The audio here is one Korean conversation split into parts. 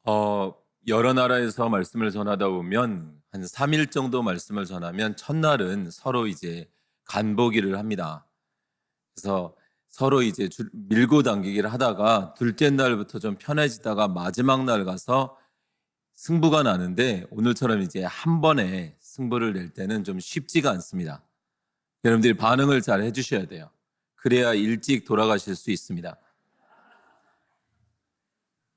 여러 나라에서 말씀을 전하다 보면 한 3일 정도 말씀을 전하면 첫날은 서로 이제 간보기를 합니다. 그래서 서로 이제 밀고 당기기를 하다가 둘째 날부터 좀 편해지다가 마지막 날 가서 승부가 나는데 오늘처럼 이제 한 번에 승부를 낼 때는 좀 쉽지가 않습니다. 여러분들이 반응을 잘 해주셔야 돼요. 그래야 일찍 돌아가실 수 있습니다.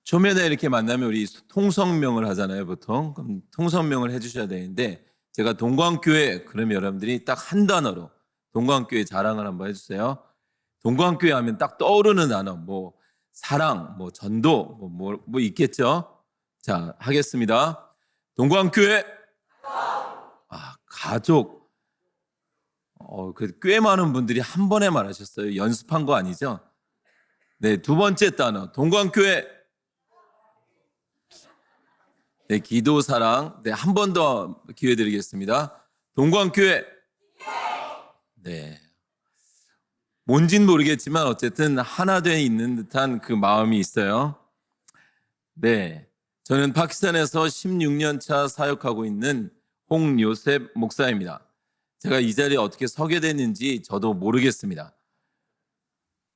초면에 이렇게 만나면 우리 통성명을 하잖아요, 보통. 그럼 통성명을 해주셔야 되는데, 제가 동광교회, 그러면 여러분들이 딱 한 단어로 동광교회 자랑을 한번 해주세요. 동광교회 하면 딱 떠오르는 단어, 뭐, 사랑, 뭐, 전도, 뭐 있겠죠? 자, 하겠습니다. 동광교회, 가족. 꽤 많은 분들이 한 번에 말하셨어요. 연습한 거 아니죠? 네, 두 번째 단어, 동광교회, 네, 기도 사랑. 네, 한 번 더 기회 드리겠습니다. 동광교회. 네. 뭔진 모르겠지만 어쨌든 하나 돼 있는 듯한 그 마음이 있어요. 네. 저는 파키스탄에서 16년 차 사역하고 있는 홍요셉 목사입니다. 제가 이 자리에 어떻게 서게 됐는지 저도 모르겠습니다.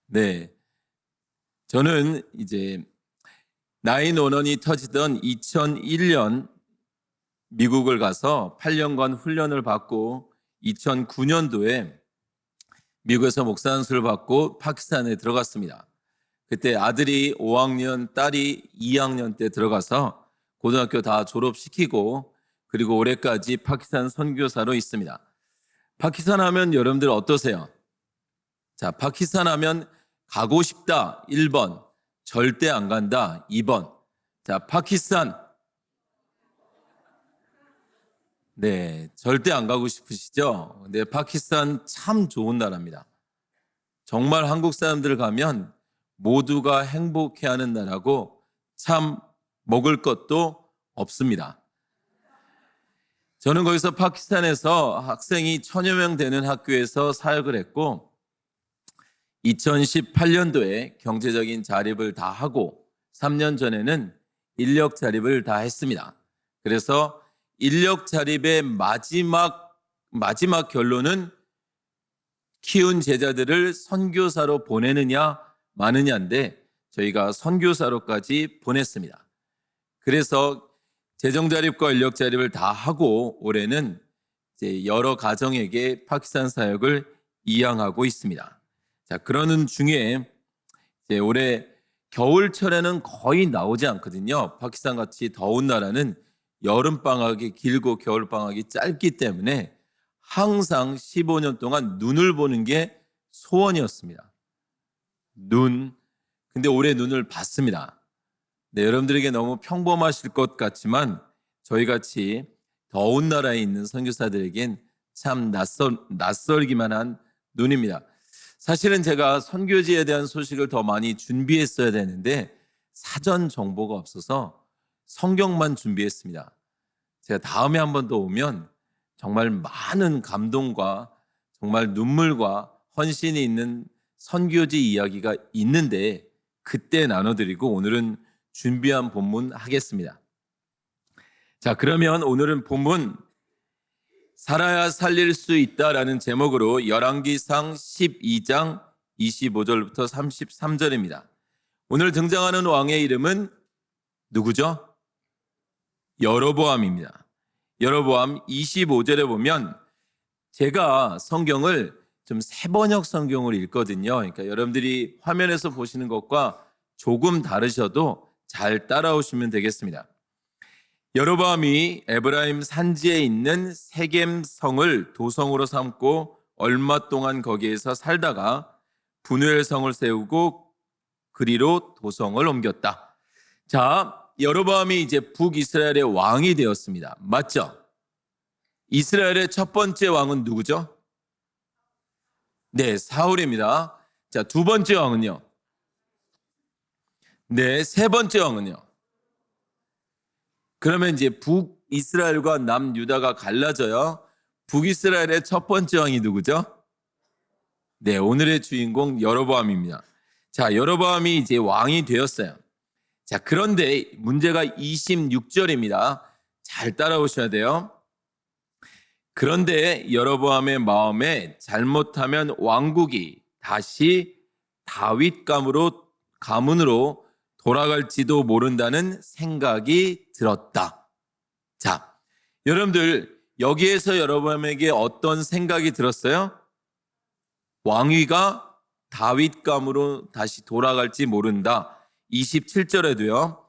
네. 저는 이제 9/11이 터지던 2001년 미국을 가서 8년간 훈련을 받고 2009년도에 미국에서 목사 안수를 받고 파키스탄에 들어갔습니다. 그때 아들이 5학년, 딸이 2학년 때 들어가서 고등학교 다 졸업시키고 그리고 올해까지 파키스탄 선교사로 있습니다. 파키스탄 하면 여러분들 어떠세요? 자, 파키스탄 하면 가고 싶다 1번, 절대 안 간다 2번. 자, 파키스탄. 네, 절대 안 가고 싶으시죠? 네, 파키스탄 참 좋은 나라입니다. 정말 한국 사람들 가면 모두가 행복해하는 나라고 참 먹을 것도 없습니다. 저는 거기서 파키스탄에서 학생이 1000여 명 되는 학교에서 사역을 했고 2018년도에 경제적인 자립을 다 하고 3년 전에는 인력 자립을 다 했습니다. 그래서 인력 자립의 마지막 결론은 키운 제자들을 선교사로 보내느냐 마느냐인데 저희가 선교사로까지 보냈습니다. 그래서 재정 자립과 인력 자립을 다 하고 올해는 이제 여러 가정에게 파키스탄 사역을 이양하고 있습니다. 자, 그러는 중에 이제 올해 겨울철에는 거의 나오지 않거든요. 파키스탄 같이 더운 나라는 여름 방학이 길고 겨울 방학이 짧기 때문에 항상 15년 동안 눈을 보는 게 소원이었습니다. 눈. 근데 올해 눈을 봤습니다. 네, 여러분들에게 너무 평범하실 것 같지만 저희 같이 더운 나라에 있는 선교사들에겐 참 낯설기만 한 눈입니다. 사실은 제가 선교지에 대한 소식을 더 많이 준비했어야 되는데 사전 정보가 없어서 성경만 준비했습니다. 제가 다음에 한 번 더 오면 정말 많은 감동과 정말 눈물과 헌신이 있는 선교지 이야기가 있는데 그때 나눠드리고 오늘은 준비한 본문 하겠습니다. 자, 그러면 오늘은 본문 살아야 살릴 수 있다라는 제목으로 열왕기상 12장 25절부터 33절입니다. 오늘 등장하는 왕의 이름은 누구죠? 여로보암입니다. 여로보암 25절에 보면 제가 성경을 좀 세번역 성경을 읽거든요. 그러니까 여러분들이 화면에서 보시는 것과 조금 다르셔도 잘 따라오시면 되겠습니다. 여로보암이 에브라임 산지에 있는 세겜 성을 도성으로 삼고 얼마 동안 거기에서 살다가 분우엘 성을 세우고 그리로 도성을 옮겼다. 자, 여로보암이 이제 북이스라엘의 왕이 되었습니다. 맞죠? 이스라엘의 첫 번째 왕은 누구죠? 네, 사울입니다. 자, 두 번째 왕은요? 네, 세 번째 왕은요? 그러면 이제 북이스라엘과 남유다가 갈라져요. 북이스라엘의 첫 번째 왕이 누구죠? 네, 오늘의 주인공 여로보암입니다. 자, 여로보암이 이제 왕이 되었어요. 자, 그런데 문제가 26절입니다. 잘 따라오셔야 돼요. 그런데 여로보암의 마음에 잘못하면 왕국이 다시 다윗 가문으로 돌아갈지도 모른다는 생각이 들었다. 자, 여러분들 여기에서 여로보암에게 어떤 생각이 들었어요? 왕위가 다윗 가문으로 다시 돌아갈지 모른다. 27절에도요.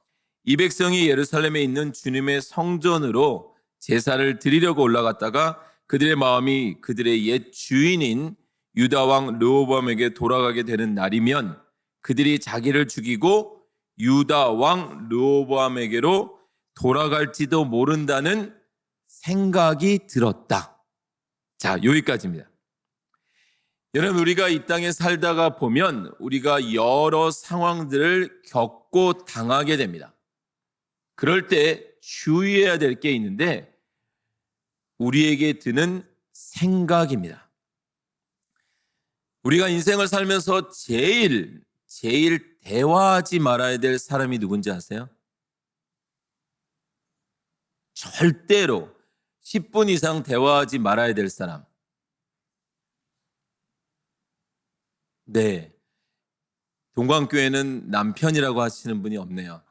이 백성이 예루살렘에 있는 주님의 성전으로 제사를 드리려고 올라갔다가 그들의 마음이 그들의 옛 주인인 유다 왕 르호보암에게 돌아가게 되는 날이면 그들이 자기를 죽이고 유다 왕 르호보암에게로 돌아갈지도 모른다는 생각이 들었다. 자, 여기까지입니다. 여러분, 우리가 이 땅에 살다가 보면 우리가 여러 상황들을 겪고 당하게 됩니다. 그럴 때 주의해야 될 게 있는데 우리에게 드는 생각입니다. 우리가 인생을 살면서 제일 대화하지 말아야 될 사람이 누군지 아세요? 절대로 10분 이상 대화하지 말아야 될 사람. 네. 동광교회는 남편이라고 하시는 분이 없네요.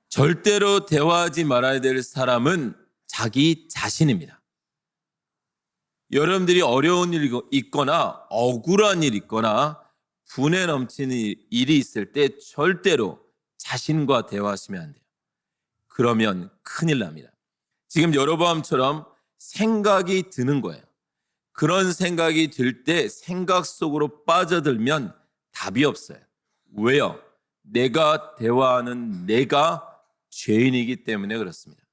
절대로 대화하지 말아야 될 사람은 자기 자신입니다. 여러분들이 어려운 일이 있거나 억울한 일이 있거나 분에 넘치는 일이 있을 때 절대로 자신과 대화하시면 안 돼요. 그러면 큰일 납니다. 지금 여로보암처럼 생각이 드는 거예요. 그런 생각이 들 때 생각 속으로 빠져들면 답이 없어요. 왜요? 내가 대화하는 내가 죄인이기 때문에 그렇습니다.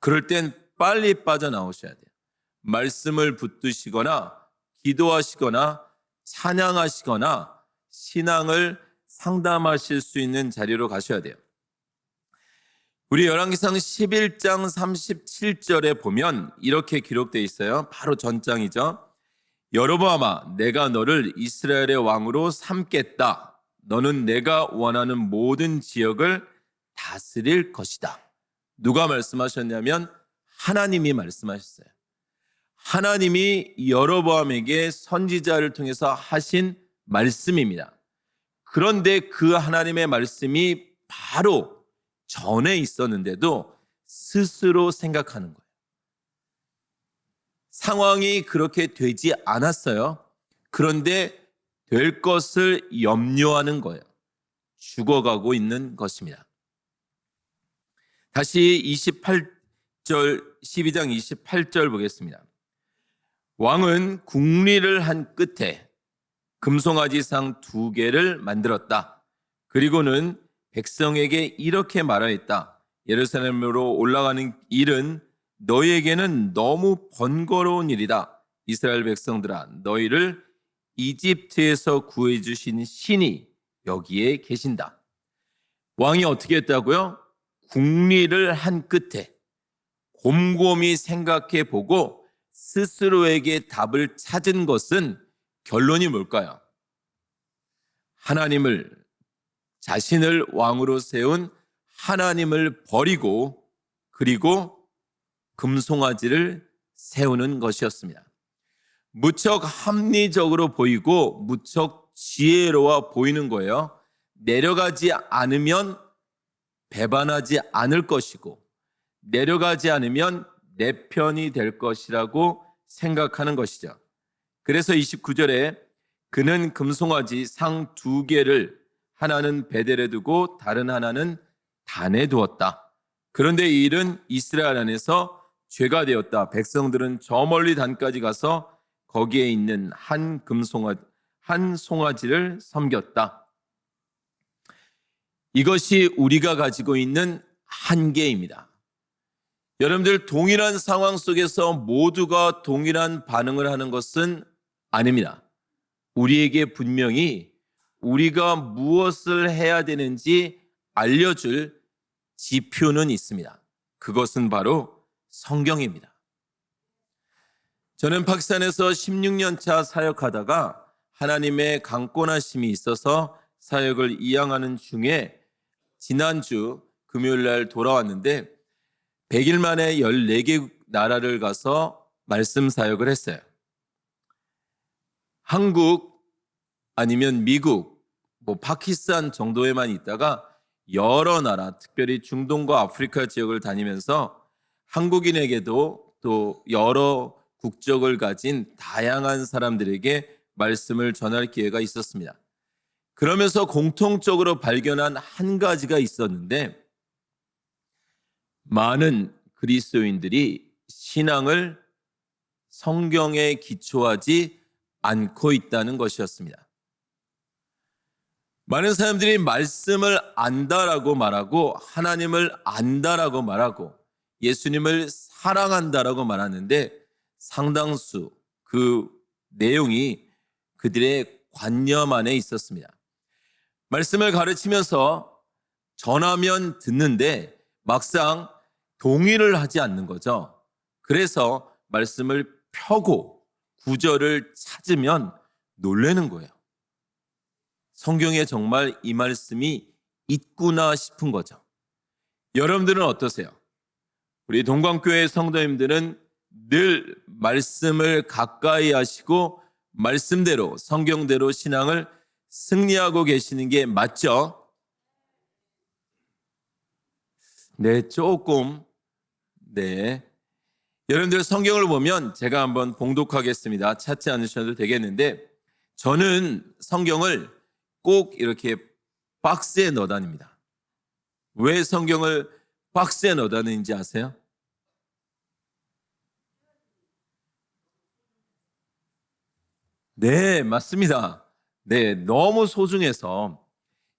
그럴 땐 빨리 빠져나오셔야 돼요. 말씀을 붙드시거나 기도하시거나 찬양하시거나 신앙을 상담하실 수 있는 자리로 가셔야 돼요. 우리 열왕기상 11장 37절에 보면 이렇게 기록되어 있어요. 바로 전장이죠. 여로보암아, 내가 너를 이스라엘의 왕으로 삼겠다. 너는 내가 원하는 모든 지역을 다스릴 것이다. 누가 말씀하셨냐면 하나님이 말씀하셨어요. 하나님이 여로보암에게 선지자를 통해서 하신 말씀입니다. 그런데 그 하나님의 말씀이 바로 전에 있었는데도 스스로 생각하는 거예요. 상황이 그렇게 되지 않았어요. 그런데 될 것을 염려하는 거예요. 죽어가고 있는 것입니다. 다시 12장 28절 보겠습니다. 왕은 궁리를 한 끝에 금송아지상 2개를 만들었다. 그리고는 백성에게 이렇게 말하였다. 예루살렘으로 올라가는 일은 너희에게는 너무 번거로운 일이다. 이스라엘 백성들아, 너희를 이집트에서 구해주신 신이 여기에 계신다. 왕이 어떻게 했다고요? 궁리를 한 끝에 곰곰이 생각해 보고 스스로에게 답을 찾은 것은 결론이 뭘까요? 자신을 왕으로 세운 하나님을 버리고 그리고 금송아지를 세우는 것이었습니다. 무척 합리적으로 보이고 무척 지혜로워 보이는 거예요. 내려가지 않으면 배반하지 않을 것이고 내려가지 않으면 내 편이 될 것이라고 생각하는 것이죠. 그래서 29절에 그는 금송아지 상 2개를 하나는 베델에 두고 다른 하나는 단에 두었다. 그런데 이 일은 이스라엘 안에서 죄가 되었다. 백성들은 저 멀리 단까지 가서 거기에 있는 한 송아지를 섬겼다. 이것이 우리가 가지고 있는 한계입니다. 여러분들, 동일한 상황 속에서 모두가 동일한 반응을 하는 것은 아닙니다. 우리에게 분명히 우리가 무엇을 해야 되는지 알려줄 지표는 있습니다. 그것은 바로 성경입니다. 저는 파키스탄에서 16년 차 사역하다가 하나님의 강권하심이 있어서 사역을 이양하는 중에 지난주 금요일 날 돌아왔는데 100일 만에 14개 나라를 가서 말씀 사역을 했어요. 한국 아니면 미국, 파키스탄 정도에만 있다가 여러 나라, 특별히 중동과 아프리카 지역을 다니면서 한국인에게도 또 여러 국적을 가진 다양한 사람들에게 말씀을 전할 기회가 있었습니다. 그러면서 공통적으로 발견한 한 가지가 있었는데, 많은 그리스도인들이 신앙을 성경에 기초하지 않고 있다는 것이었습니다. 많은 사람들이 말씀을 안다라고 말하고 하나님을 안다라고 말하고 예수님을 사랑한다라고 말하는데 상당수 그 내용이 그들의 관념 안에 있었습니다. 말씀을 가르치면서 전하면 듣는데 막상 동의를 하지 않는 거죠. 그래서 말씀을 펴고 구절을 찾으면 놀라는 거예요. 성경에 정말 이 말씀이 있구나 싶은 거죠. 여러분들은 어떠세요? 우리 동광교회 성도님들은 늘 말씀을 가까이 하시고 말씀대로 성경대로 신앙을 승리하고 계시는 게 맞죠? 네, 조금. 네. 여러분들 성경을 보면 제가 한번 봉독하겠습니다. 찾지 않으셔도 되겠는데 저는 성경을 꼭 이렇게 박스에 넣어 다닙니다. 왜 성경을 박스에 넣어 다니는지 아세요? 네, 맞습니다. 네, 너무 소중해서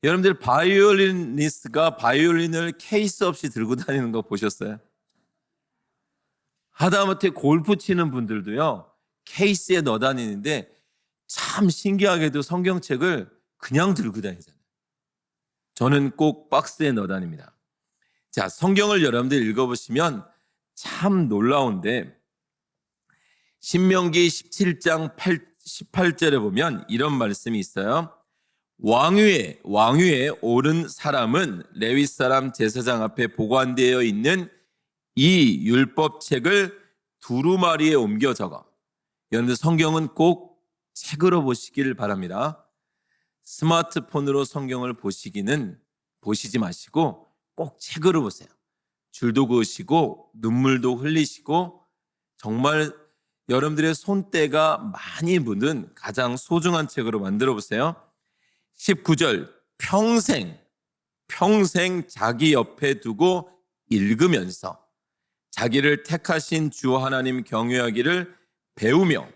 여러분들 바이올리니스트가 바이올린을 케이스 없이 들고 다니는 거 보셨어요? 하다못해 골프 치는 분들도요, 케이스에 넣어 다니는데 참 신기하게도 성경책을 그냥 들고 다니잖아요. 저는 꼭 박스에 넣어 다닙니다. 자, 성경을 여러분들 읽어보시면 참 놀라운데 신명기 17장 18절에 보면 이런 말씀이 있어요. 왕위에 오른 사람은 레위 사람 제사장 앞에 보관되어 있는 이 율법책을 두루마리에 옮겨 적어. 여러분들 성경은 꼭 책으로 보시길 바랍니다. 스마트폰으로 성경을 보시지 마시고 꼭 책으로 보세요. 줄도 그으시고 눈물도 흘리시고 정말 여러분들의 손때가 많이 묻은 가장 소중한 책으로 만들어 보세요. 19절 평생 자기 옆에 두고 읽으면서 자기를 택하신 주 하나님 경외하기를 배우며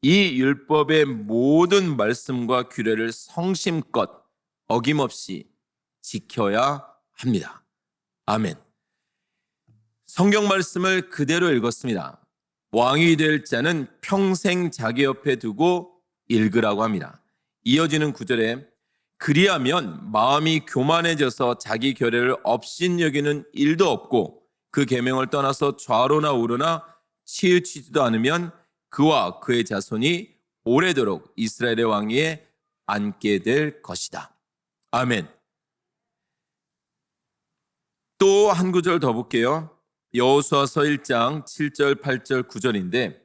이 율법의 모든 말씀과 규례를 성심껏 어김없이 지켜야 합니다. 아멘. 성경 말씀을 그대로 읽었습니다. 왕이 될 자는 평생 자기 옆에 두고 읽으라고 합니다. 이어지는 구절에 그리하면 마음이 교만해져서 자기 결례를 업신여기는 일도 없고 그 계명을 떠나서 좌로나 우로나 치우치지도 않으면 그와 그의 자손이 오래도록 이스라엘의 왕위에 앉게 될 것이다. 아멘. 또 한 구절 더 볼게요. 여호수아서 1장 7절 8절 9절인데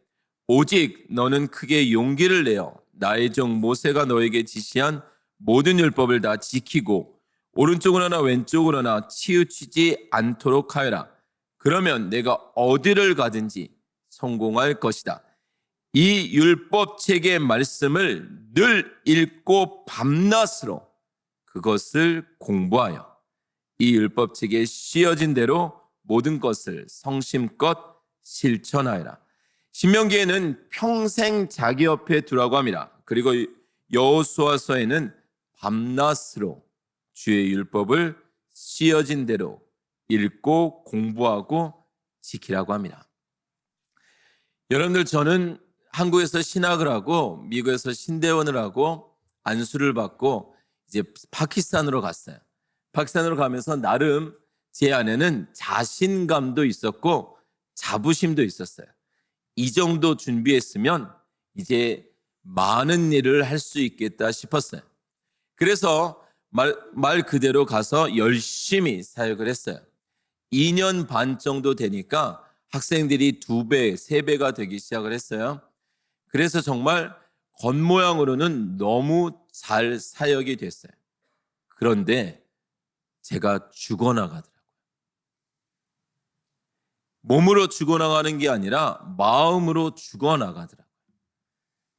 오직 너는 크게 용기를 내어 나의 종 모세가 너에게 지시한 모든 율법을 다 지키고 오른쪽으로나 왼쪽으로나 치우치지 않도록 하여라. 그러면 내가 어디를 가든지 성공할 것이다. 이 율법책의 말씀을 늘 읽고 밤낮으로 그것을 공부하여 이 율법책에 씌어진 대로 모든 것을 성심껏 실천하여라. 신명기에는 평생 자기 옆에 두라고 합니다. 그리고 여호수아서에는 밤낮으로 주의 율법을 씌어진 대로 읽고 공부하고 지키라고 합니다. 여러분들 저는 한국에서 신학을 하고 미국에서 신대원을 하고 안수를 받고 이제 파키스탄으로 갔어요. 파키스탄으로 가면서 나름 제 안에는 자신감도 있었고 자부심도 있었어요. 이 정도 준비했으면 이제 많은 일을 할 수 있겠다 싶었어요. 그래서 말 그대로 가서 열심히 사역을 했어요. 2년 반 정도 되니까 학생들이 2배, 3배가 되기 시작을 했어요. 그래서 정말 겉모양으로는 너무 잘 사역이 됐어요. 그런데 제가 죽어나가더라고요. 몸으로 죽어나가는 게 아니라 마음으로 죽어나가더라고요.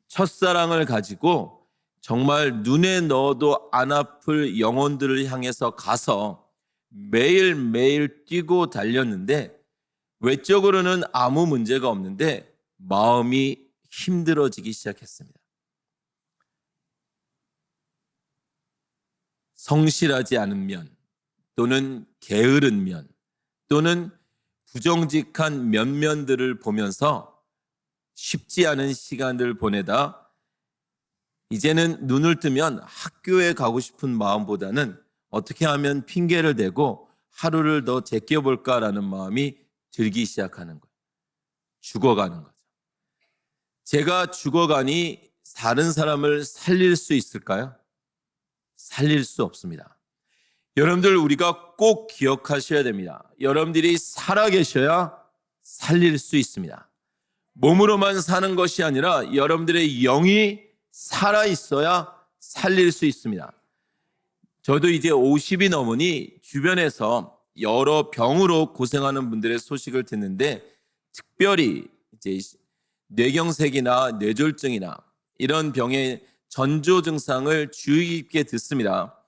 첫사랑을 가지고 정말 눈에 넣어도 안 아플 영혼들을 향해서 가서 매일매일 뛰고 달렸는데 외적으로는 아무 문제가 없는데 마음이 힘들어지기 시작했습니다. 성실하지 않은 면 또는 게으른 면 또는 부정직한 면면들을 보면서 쉽지 않은 시간을 보내다 이제는 눈을 뜨면 학교에 가고 싶은 마음보다는 어떻게 하면 핑계를 대고 하루를 더 제껴볼까라는 마음이 들기 시작하는 거예요. 죽어가는 거죠. 제가 죽어가니 다른 사람을 살릴 수 있을까요? 살릴 수 없습니다. 여러분들 우리가 꼭 기억하셔야 됩니다. 여러분들이 살아계셔야 살릴 수 있습니다. 몸으로만 사는 것이 아니라 여러분들의 영이 살아있어야 살릴 수 있습니다. 저도 이제 50이 넘으니 주변에서 여러 병으로 고생하는 분들의 소식을 듣는데 특별히 이제 뇌경색이나 뇌졸중이나 이런 병의 전조 증상을 주의 깊게 듣습니다.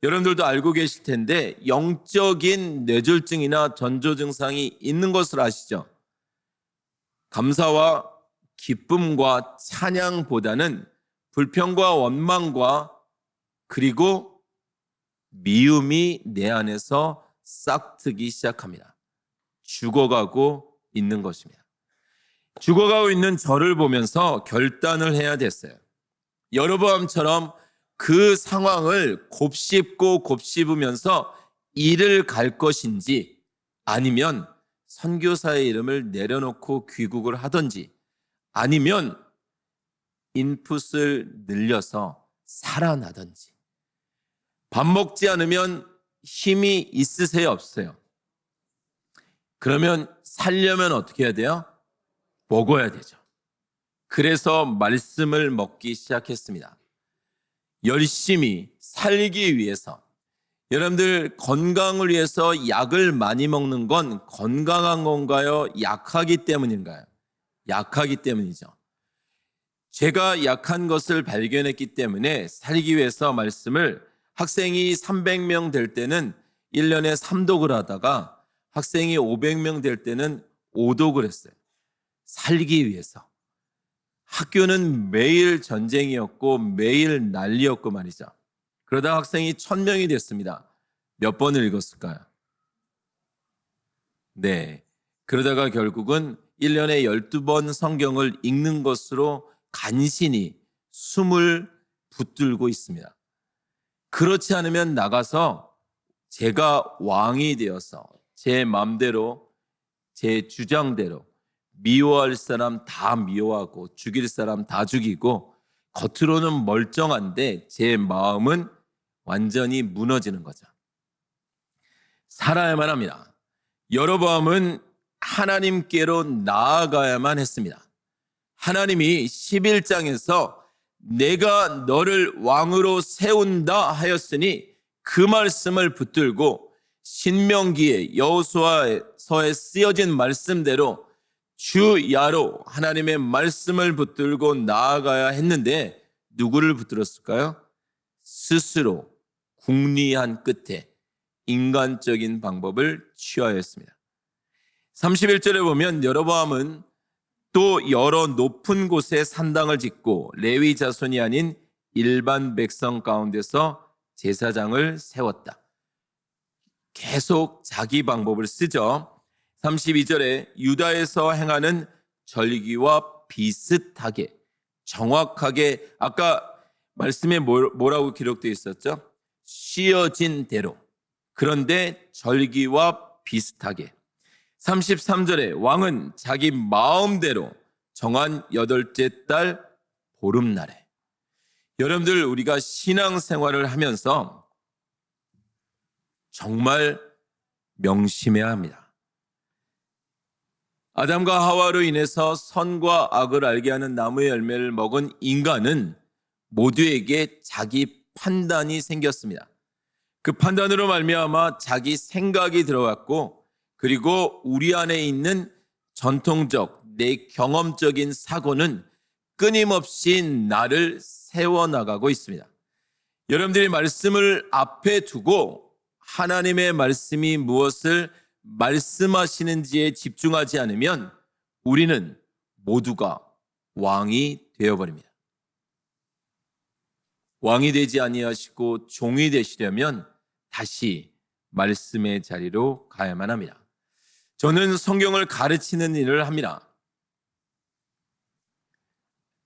여러분들도 알고 계실 텐데 영적인 뇌졸중이나 전조 증상이 있는 것을 아시죠? 감사와 기쁨과 찬양보다는 불평과 원망과 그리고 미움이 내 안에서 싹트기 시작합니다. 죽어가고 있는 것입니다. 죽어가고 있는 저를 보면서 결단을 해야 됐어요. 여로보암처럼 그 상황을 곱씹고 곱씹으면서 일을 갈 것인지 아니면 선교사의 이름을 내려놓고 귀국을 하든지 아니면 인풋을 늘려서 살아나든지. 밥 먹지 않으면 힘이 있으세요, 없어요? 그러면 살려면 어떻게 해야 돼요? 먹어야 되죠. 그래서 말씀을 먹기 시작했습니다. 열심히 살기 위해서. 여러분들 건강을 위해서 약을 많이 먹는 건 건강한 건가요? 약하기 때문인가요? 약하기 때문이죠. 제가 약한 것을 발견했기 때문에 살기 위해서 말씀을 학생이 300명 될 때는 1년에 3독을 하다가 학생이 500명 될 때는 5독을 했어요. 살기 위해서. 학교는 매일 전쟁이었고 매일 난리였고 말이죠. 그러다 학생이 1000명이 됐습니다. 몇 번을 읽었을까요? 네. 그러다가 결국은 1년에 12번 성경을 읽는 것으로 간신히 숨을 붙들고 있습니다. 그렇지 않으면 나가서 제가 왕이 되어서 제 마음대로 제 주장대로 미워할 사람 다 미워하고 죽일 사람 다 죽이고 겉으로는 멀쩡한데 제 마음은 완전히 무너지는 거죠. 살아야만 합니다. 여로보암은 하나님께로 나아가야만 했습니다. 하나님이 11장에서 내가 너를 왕으로 세운다 하였으니 그 말씀을 붙들고 신명기에 여호수아서에 쓰여진 말씀대로 주야로 하나님의 말씀을 붙들고 나아가야 했는데 누구를 붙들었을까요? 스스로 궁리한 끝에 인간적인 방법을 취하였습니다. 31절에 보면 여로보암은 또 여러 높은 곳에 산당을 짓고 레위 자손이 아닌 일반 백성 가운데서 제사장을 세웠다. 계속 자기 방법을 쓰죠. 32절에 유다에서 행하는 절기와 비슷하게 정확하게 아까 말씀에 뭐라고 기록되어 있었죠? 씌어진 대로. 그런데 절기와 비슷하게. 33절에 왕은 자기 마음대로 정한 8째 달 보름날에. 여러분들, 우리가 신앙생활을 하면서 정말 명심해야 합니다. 아담과 하와로 인해서 선과 악을 알게 하는 나무의 열매를 먹은 인간은 모두에게 자기 판단이 생겼습니다. 그 판단으로 말미암아 자기 생각이 들어갔고, 그리고 우리 안에 있는 전통적 내 경험적인 사고는 끊임없이 나를 세워나가고 있습니다. 여러분들이 말씀을 앞에 두고 하나님의 말씀이 무엇을 말씀하시는지에 집중하지 않으면 우리는 모두가 왕이 되어버립니다. 왕이 되지 아니하시고 종이 되시려면 다시 말씀의 자리로 가야만 합니다. 저는 성경을 가르치는 일을 합니다.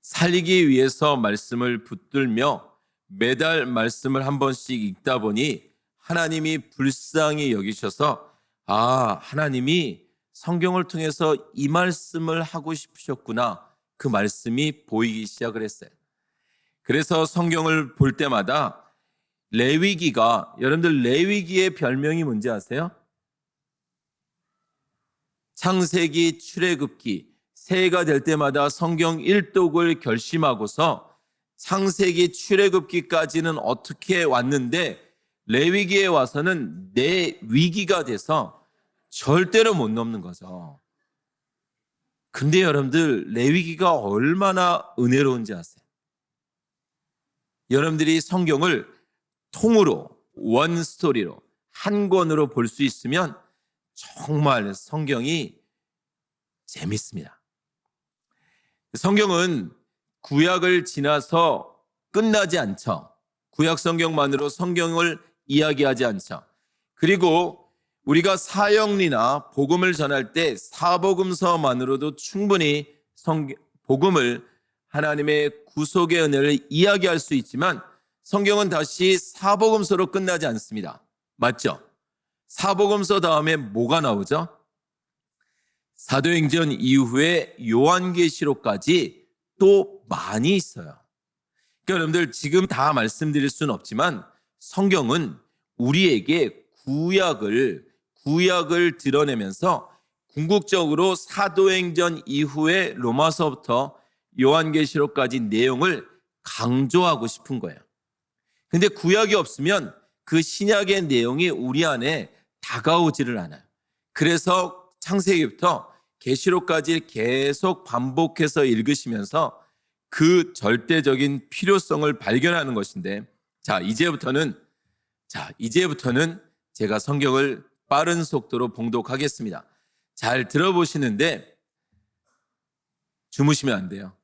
살리기 위해서 말씀을 붙들며 매달 말씀을 한 번씩 읽다 보니 하나님이 불쌍히 여기셔서 하나님이 성경을 통해서 이 말씀을 하고 싶으셨구나, 그 말씀이 보이기 시작을 했어요. 그래서 성경을 볼 때마다 레위기가, 여러분들 레위기의 별명이 뭔지 아세요? 창세기, 출애굽기, 새해가 될 때마다 성경 1독을 결심하고서 창세기, 출애굽기까지는 어떻게 왔는데 레위기에 와서는 내 위기가 돼서 절대로 못 넘는 거죠. 근데 여러분들, 레위기가 얼마나 은혜로운지 아세요? 여러분들이 성경을 통으로, 원 스토리로, 한 권으로 볼 수 있으면 정말 성경이 재밌습니다. 성경은 구약을 지나서 끝나지 않죠. 구약 성경만으로 성경을 이야기하지 않죠. 그리고 우리가 사형리나 복음을 전할 때 사복음서만으로도 충분히 복음을, 하나님의 구속의 은혜를 이야기할 수 있지만 성경은 다시 사복음서로 끝나지 않습니다. 맞죠? 사복음서 다음에 뭐가 나오죠? 사도행전 이후에 요한계시록까지 또 많이 있어요. 그러니까 여러분들, 지금 다 말씀드릴 수는 없지만 성경은 우리에게 구약을 드러내면서 궁극적으로 사도행전 이후에 로마서부터 요한계시록까지 내용을 강조하고 싶은 거예요. 근데 구약이 없으면 그 신약의 내용이 우리 안에 다가오지를 않아요. 그래서 창세기부터 계시록까지 계속 반복해서 읽으시면서 그 절대적인 필요성을 발견하는 것인데, 이제부터는 제가 성경을 빠른 속도로 봉독하겠습니다. 잘 들어보시는데 주무시면 안 돼요.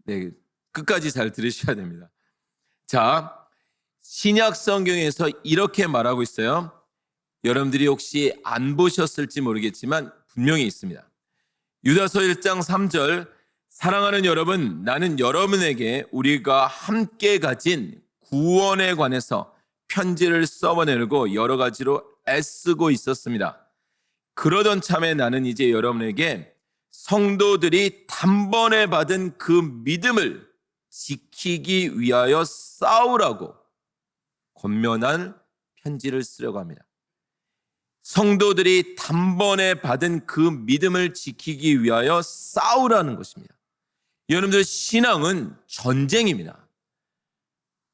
네, 끝까지 잘 들으셔야 됩니다. 신약 성경에서 이렇게 말하고 있어요. 여러분들이 혹시 안 보셨을지 모르겠지만 분명히 있습니다. 유다서 1장 3절, 사랑하는 여러분, 나는 여러분에게 우리가 함께 가진 구원에 관해서 편지를 써보내려고 여러 가지로 애쓰고 있었습니다. 그러던 참에 나는 이제 여러분에게 성도들이 단번에 받은 그 믿음을 지키기 위하여 싸우라고 권면한 편지를 쓰려고 합니다. 성도들이 단번에 받은 그 믿음을 지키기 위하여 싸우라는 것입니다. 여러분들, 신앙은 전쟁입니다.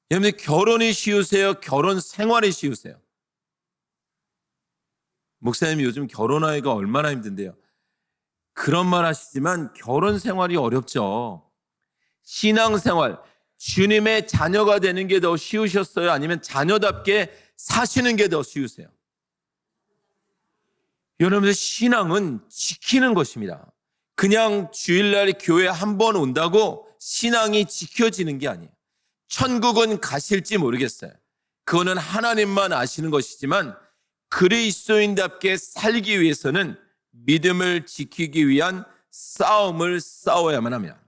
여러분들, 결혼이 쉬우세요? 결혼 생활이 쉬우세요? 목사님이 요즘 결혼하기가 얼마나 힘든데요. 그런 말 하시지만 결혼 생활이 어렵죠. 신앙생활, 주님의 자녀가 되는 게 더 쉬우셨어요? 아니면 자녀답게 사시는 게 더 쉬우세요? 여러분들, 신앙은 지키는 것입니다. 그냥 주일날 교회 한 번 온다고 신앙이 지켜지는 게 아니에요. 천국은 가실지 모르겠어요. 그거는 하나님만 아시는 것이지만 그리스도인답게 살기 위해서는 믿음을 지키기 위한 싸움을 싸워야만 합니다.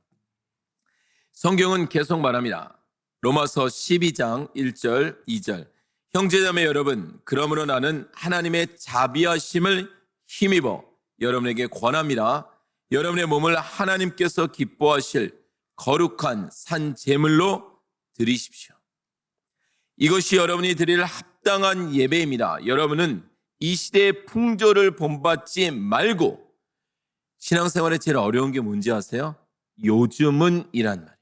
성경은 계속 말합니다. 로마서 12장 1절 2절, 형제자매 여러분, 그러므로 나는 하나님의 자비하심을 힘입어 여러분에게 권합니다. 여러분의 몸을 하나님께서 기뻐하실 거룩한 산 제물로 드리십시오. 이것이 여러분이 드릴 합당한 예배입니다. 여러분은 이 시대의 풍조를 본받지 말고, 신앙생활에 제일 어려운 게 뭔지 아세요? 요즘은 이란 말이에요.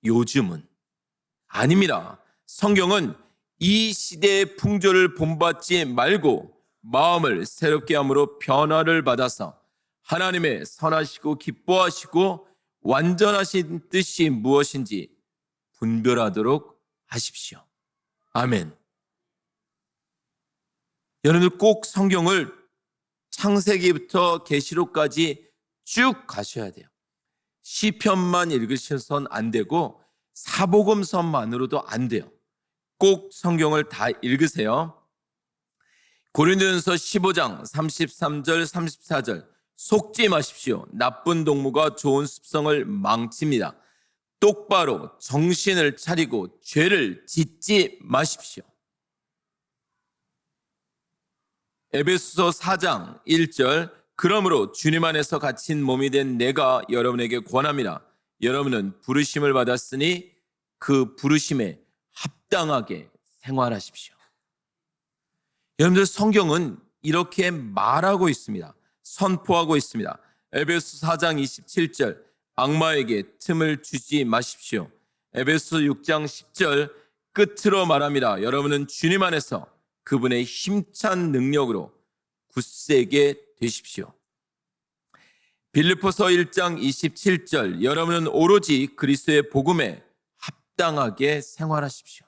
요즘은. 아닙니다. 성경은 이 시대의 풍조를 본받지 말고 마음을 새롭게 함으로 변화를 받아서 하나님의 선하시고 기뻐하시고 완전하신 뜻이 무엇인지 분별하도록 하십시오. 아멘. 여러분들 꼭 성경을 창세기부터 계시록까지 쭉 가셔야 돼요. 시편만 읽으셔서는 안 되고 사복음서만으로도 안 돼요. 꼭 성경을 다 읽으세요. 고린도전서 15장 33절 34절 속지 마십시오. 나쁜 동무가 좋은 습성을 망칩니다. 똑바로 정신을 차리고 죄를 짓지 마십시오. 에베소서 4장 1절 그러므로 주님 안에서 갇힌 몸이 된 내가 여러분에게 권합니다. 여러분은 부르심을 받았으니 그 부르심에 합당하게 생활하십시오. 여러분들 성경은 이렇게 말하고 있습니다. 선포하고 있습니다. 에베소 4장 27절 악마에게 틈을 주지 마십시오. 에베소 6장 10절 끝으로 말합니다. 여러분은 주님 안에서 그분의 힘찬 능력으로 굳세게 되십시오. 빌립보서 1장 27절 여러분은 오로지 그리스도의 복음에 합당하게 생활하십시오.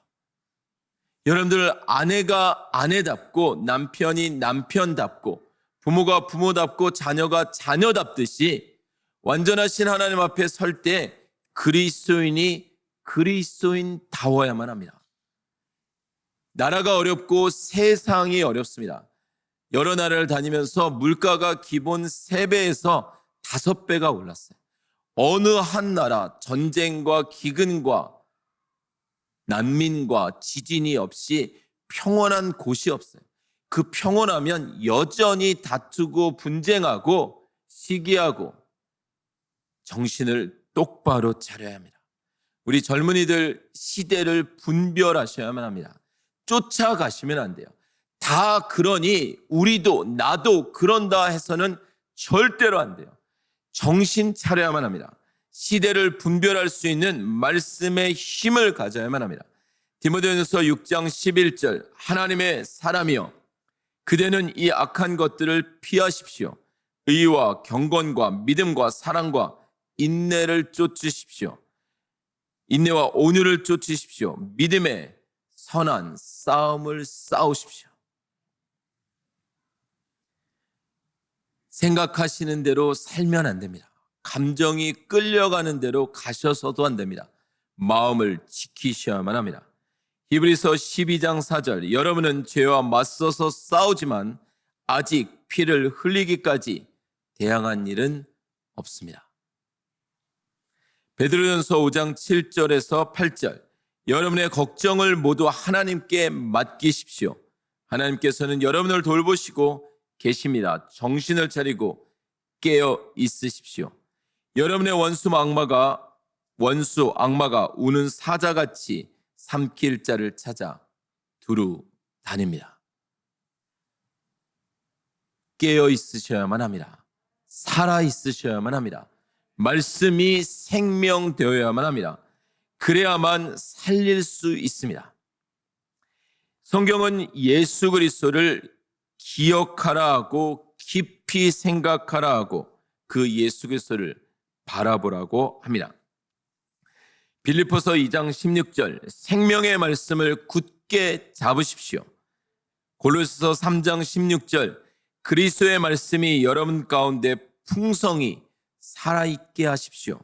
여러분들 아내가 아내답고 남편이 남편답고 부모가 부모답고 자녀가 자녀답듯이 완전하신 하나님 앞에 설 때 그리스도인이 그리스도인다워야만 합니다. 나라가 어렵고 세상이 어렵습니다. 여러 나라를 다니면서 물가가 기본 3배에서 5배가 올랐어요. 어느 한 나라 전쟁과 기근과 난민과 지진이 없이 평온한 곳이 없어요. 그 평온하면 여전히 다투고 분쟁하고 시기하고 정신을 똑바로 차려야 합니다. 우리 젊은이들 시대를 분별하셔야만 합니다. 쫓아가시면 안 돼요. 다 그러니 우리도 나도 그런다 해서는 절대로 안 돼요. 정신 차려야만 합니다. 시대를 분별할 수 있는 말씀의 힘을 가져야만 합니다. 디모데전서 6장 11절 하나님의 사람이여 그대는 이 악한 것들을 피하십시오. 의와 경건과 믿음과 사랑과 인내를 쫓으십시오. 인내와 온유를 쫓으십시오. 믿음의 선한 싸움을 싸우십시오. 생각하시는 대로 살면 안 됩니다. 감정이 끌려가는 대로 가셔서도 안 됩니다. 마음을 지키셔야만 합니다. 히브리서 12장 4절 여러분은 죄와 맞서서 싸우지만 아직 피를 흘리기까지 대항한 일은 없습니다. 베드로전서 5장 7절에서 8절 여러분의 걱정을 모두 하나님께 맡기십시오. 하나님께서는 여러분을 돌보시고 계십니다. 정신을 차리고 깨어 있으십시오. 여러분의 원수 악마가 우는 사자같이 삼킬 자를 찾아 두루 다닙니다. 깨어 있으셔야만 합니다. 살아 있으셔야만 합니다. 말씀이 생명되어야만 합니다. 그래야만 살릴 수 있습니다. 성경은 예수 그리스도를 기억하라 하고 깊이 생각하라 하고 그 예수 그리스도를 바라보라고 합니다. 빌립보서 2장 16절 생명의 말씀을 굳게 잡으십시오. 골로새서 3장 16절 그리스도의 말씀이 여러분 가운데 풍성히 살아있게 하십시오.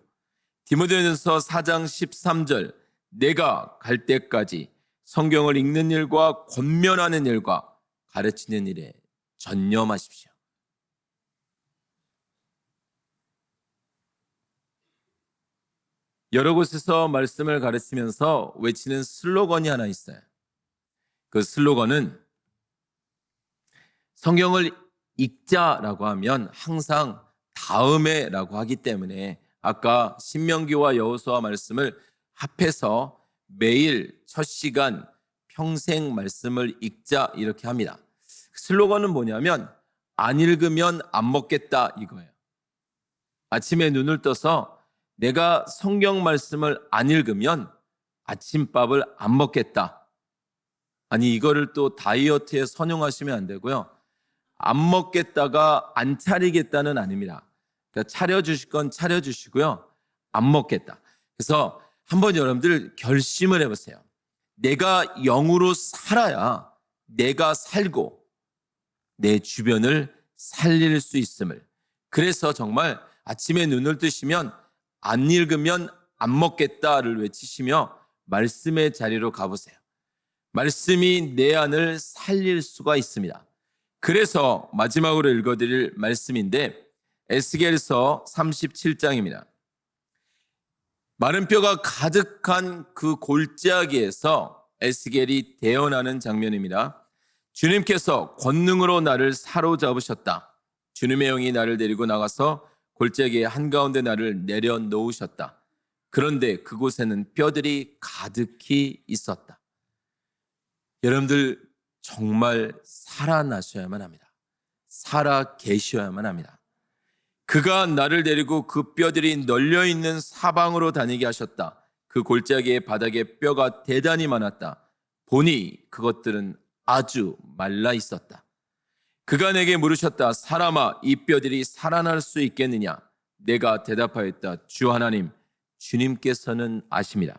디모데전서 4장 13절 내가 갈 때까지 성경을 읽는 일과 권면하는 일과 가르치는 일에 전념하십시오. 여러 곳에서 말씀을 가르치면서 외치는 슬로건이 하나 있어요. 그 슬로건은 성경을 읽자라고 하면 항상 다음에라고 하기 때문에 아까 신명기와 여호수아 말씀을 합해서 매일 첫 시간 평생 말씀을 읽자 이렇게 합니다. 슬로건은 뭐냐면 안 읽으면 안 먹겠다 이거예요. 아침에 눈을 떠서 내가 성경 말씀을 안 읽으면 아침밥을 안 먹겠다. 아니 이거를 또 다이어트에 선용하시면 안 되고요. 안 먹겠다가 안 차리겠다는 아닙니다. 그러니까 차려주실 건 차려주시고요. 안 먹겠다. 그래서 한번 여러분들 결심을 해보세요. 내가 영으로 살아야 내가 살고 내 주변을 살릴 수 있음을. 그래서 정말 아침에 눈을 뜨시면 안 읽으면 안 먹겠다를 외치시며 말씀의 자리로 가보세요. 말씀이 내 안을 살릴 수가 있습니다. 그래서 마지막으로 읽어드릴 말씀인데 에스겔서 37장입니다. 마른 뼈가 가득한 그 골짜기에서 에스겔이 대언하는 장면입니다. 주님께서 권능으로 나를 사로잡으셨다. 주님의 영이 나를 데리고 나가서 골짜기의 한가운데 나를 내려놓으셨다. 그런데 그곳에는 뼈들이 가득히 있었다. 여러분들 정말 살아나셔야만 합니다. 살아 계셔야만 합니다. 그가 나를 데리고 그 뼈들이 널려있는 사방으로 다니게 하셨다. 그 골짜기의 바닥에 뼈가 대단히 많았다. 보니 그것들은 아주 말라 있었다. 그가 내게 물으셨다. 사람아, 이 뼈들이 살아날 수 있겠느냐? 내가 대답하였다. 주 하나님, 주님께서는 아십니다.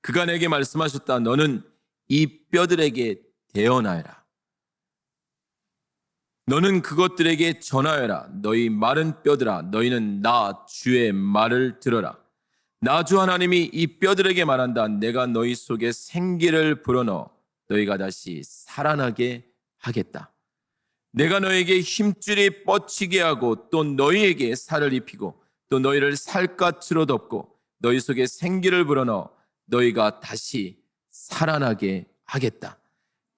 그가 내게 말씀하셨다. 너는 이 뼈들에게 대언하여라. 너는 그것들에게 전하여라. 너희 마른 뼈들아, 너희는 나 주의 말을 들어라. 나 주 하나님이 이 뼈들에게 말한다. 내가 너희 속에 생기를 불어넣어 너희가 다시 살아나게 하겠다. 내가 너에게 힘줄이 뻗치게 하고 또 너희에게 살을 입히고 또 너희를 살갗으로 덮고 너희 속에 생기를 불어넣어 너희가 다시 살아나게 하겠다.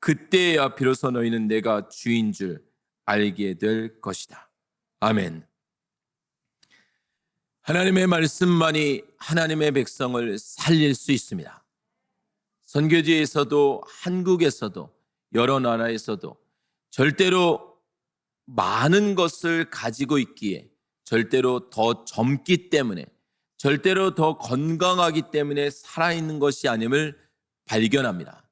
그때야 비로소 너희는 내가 주인 줄 알게 될 것이다. 아멘. 하나님의 말씀만이 하나님의 백성을 살릴 수 있습니다. 선교지에서도 한국에서도 여러 나라에서도 절대로 많은 것을 가지고 있기에 절대로 더 젊기 때문에 절대로 더 건강하기 때문에 살아있는 것이 아님을 발견합니다.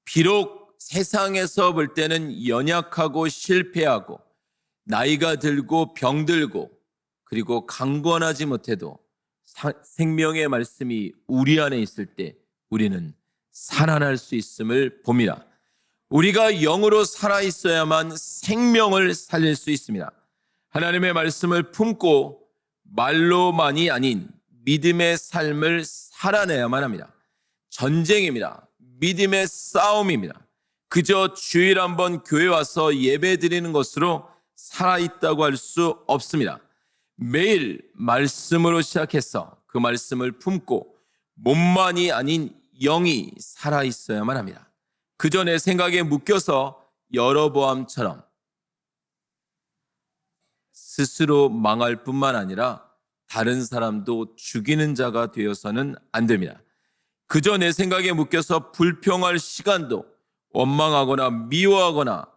비록 세상에서 볼 때는 연약하고 실패하고 나이가 들고 병들고 그리고 강건하지 못해도 생명의 말씀이 우리 안에 있을 때 우리는 살아날 수 있음을 봅니다. 우리가 영으로 살아있어야만 생명을 살릴 수 있습니다. 하나님의 말씀을 품고 말로만이 아닌 믿음의 삶을 살아내야만 합니다. 전쟁입니다. 믿음의 싸움입니다. 그저 주일 한번 교회 와서 예배 드리는 것으로 살아있다고 할 수 없습니다. 매일 말씀으로 시작해서 그 말씀을 품고 몸만이 아닌 영이 살아있어야만 합니다. 그저 내 생각에 묶여서 여로보암처럼 스스로 망할 뿐만 아니라 다른 사람도 죽이는 자가 되어서는 안 됩니다. 그저 내 생각에 묶여서 불평할 시간도 원망하거나 미워하거나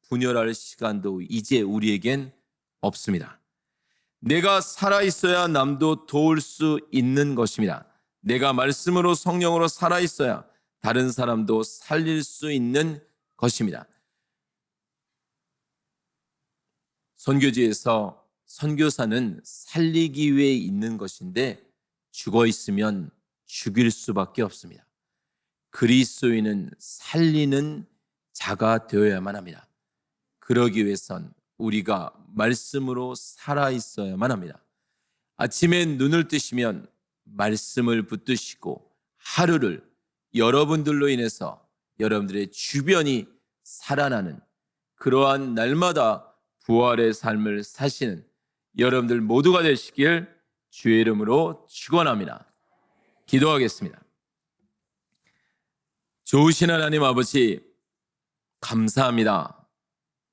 분열할 시간도 이제 우리에겐 없습니다. 내가 살아있어야 남도 도울 수 있는 것입니다. 내가 말씀으로 성령으로 살아있어야 다른 사람도 살릴 수 있는 것입니다. 선교지에서 선교사는 살리기 위해 있는 것인데 죽어 있으면 죽일 수밖에 없습니다. 그리스도인은 살리는 자가 되어야만 합니다. 그러기 위해선 우리가 말씀으로 살아있어야만 합니다. 아침에 눈을 뜨시면 말씀을 붙드시고 하루를 여러분들로 인해서 여러분들의 주변이 살아나는 그러한 날마다 부활의 삶을 사시는 여러분들 모두가 되시길 주의 이름으로 축원합니다. 기도하겠습니다. 좋으신 하나님 아버지 감사합니다.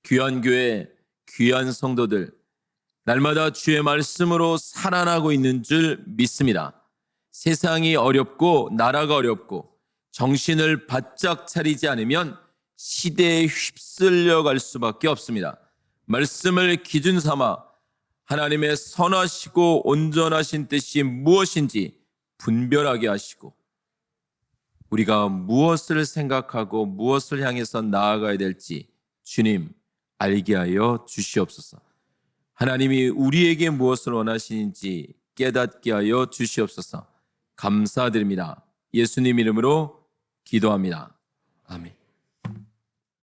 귀한 교회, 귀한 성도들 날마다 주의 말씀으로 살아나고 있는 줄 믿습니다. 세상이 어렵고 나라가 어렵고 정신을 바짝 차리지 않으면 시대에 휩쓸려 갈 수밖에 없습니다. 말씀을 기준 삼아 하나님의 선하시고 온전하신 뜻이 무엇인지 분별하게 하시고 우리가 무엇을 생각하고 무엇을 향해서 나아가야 될지 주님 알게 하여 주시옵소서. 하나님이 우리에게 무엇을 원하시는지 깨닫게 하여 주시옵소서. 감사드립니다. 예수님 이름으로 기도합니다. 아멘.